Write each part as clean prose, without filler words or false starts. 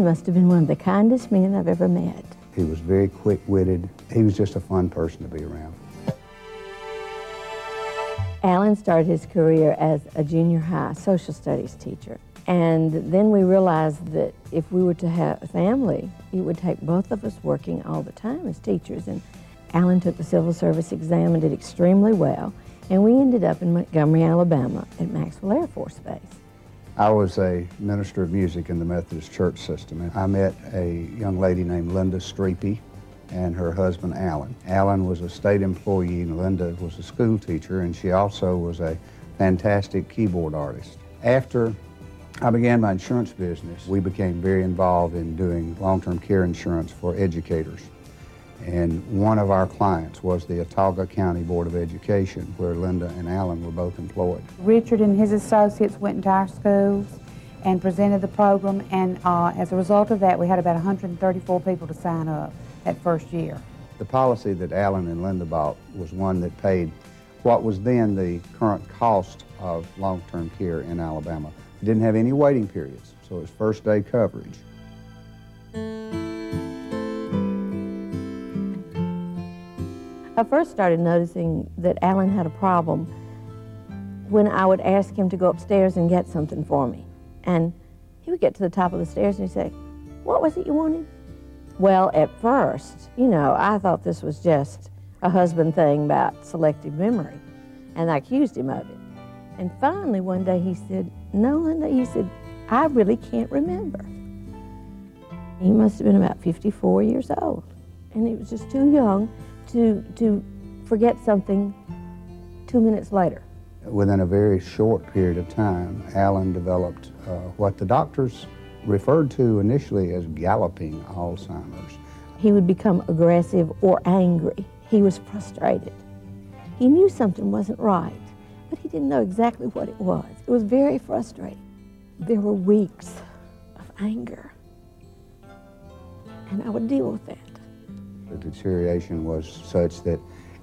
must have been one of the kindest men I've ever met. He was very quick-witted. He was just a fun person to be around. Alan started his career as a junior high social studies teacher. And then we realized that if we were to have a family, it would take both of us working all the time as teachers. And Alan took the civil service exam and did extremely well. And we ended up in Montgomery, Alabama at Maxwell Air Force Base. I was a minister of music in the Methodist church system. And I met a young lady named Linda Streepy and her husband, Alan. Alan was a state employee and Linda was a school teacher, and she also was a fantastic keyboard artist. After I began my insurance business, we became very involved in doing long-term care insurance for educators. And one of our clients was the Autauga County Board of Education, where Linda and Alan were both employed. Richard and his associates went into our schools and presented the program, and as a result of that, we had about 134 people to sign up that first year. The policy that Alan and Linda bought was one that paid what was then the current cost of long-term care in Alabama. It didn't have any waiting periods, so it was first-day coverage. I first started noticing that Alan had a problem when I would ask him to go upstairs and get something for me. And he would get to the top of the stairs and he'd say, "What was it you wanted?" Well, at first, you know, I thought this was just a husband thing about selective memory, and I accused him of it. And finally, one day he said, "No, Linda," he said, "I really can't remember." He must have been about 54 years old, and he was just too young to forget something 2 minutes later. Within a very short period of time, Alan developed what the doctors referred to initially as galloping Alzheimer's. He would become aggressive or angry. He was frustrated. He knew something wasn't right, but he didn't know exactly what it was. It was very frustrating. There were weeks of anger, and I would deal with that. The deterioration was such that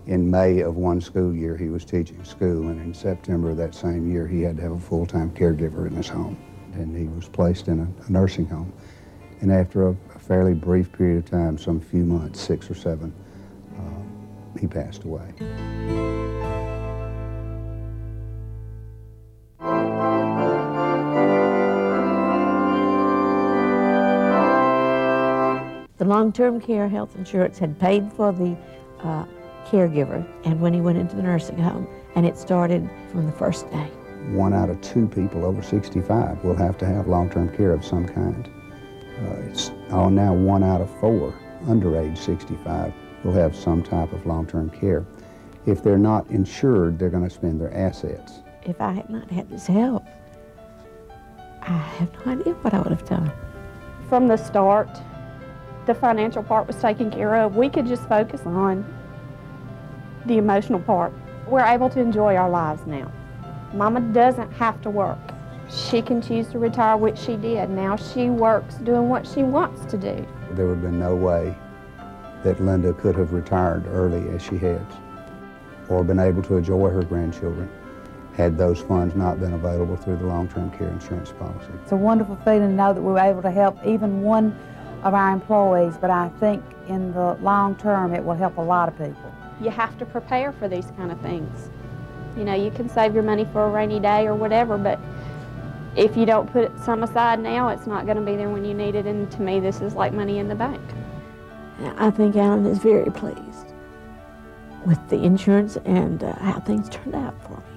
in May of one school year, he was teaching school, and in September of that same year, he had to have a full-time caregiver in his home. And he was placed in a nursing home. And after a fairly brief period of time, some few months, 6 or 7, he passed away. The long-term care health insurance had paid for the caregiver, and when he went into the nursing home, and it started from the first day. 1 out of 2 people over 65 will have to have long-term care of some kind. It's now 1 out of 4 under age 65 will have some type of long-term care. If they're not insured, they're going to spend their assets. If I had not had this help, I have no idea what I would have done. From the start, the financial part was taken care of. We could just focus on the emotional part. We're able to enjoy our lives now. Mama doesn't have to work. She can choose to retire, which she did. Now she works doing what she wants to do. There would have been no way that Linda could have retired early as she has, or been able to enjoy her grandchildren, had those funds not been available through the long-term care insurance policy. It's a wonderful feeling to know that we were able to help even one of our employees, but I think in the long term it will help a lot of people. You have to prepare for these kind of things. You know, you can save your money for a rainy day or whatever, but if you don't put some aside now, it's not going to be there when you need it, and to me this is like money in the bank. I think Alan is very pleased with the insurance and how things turned out for me.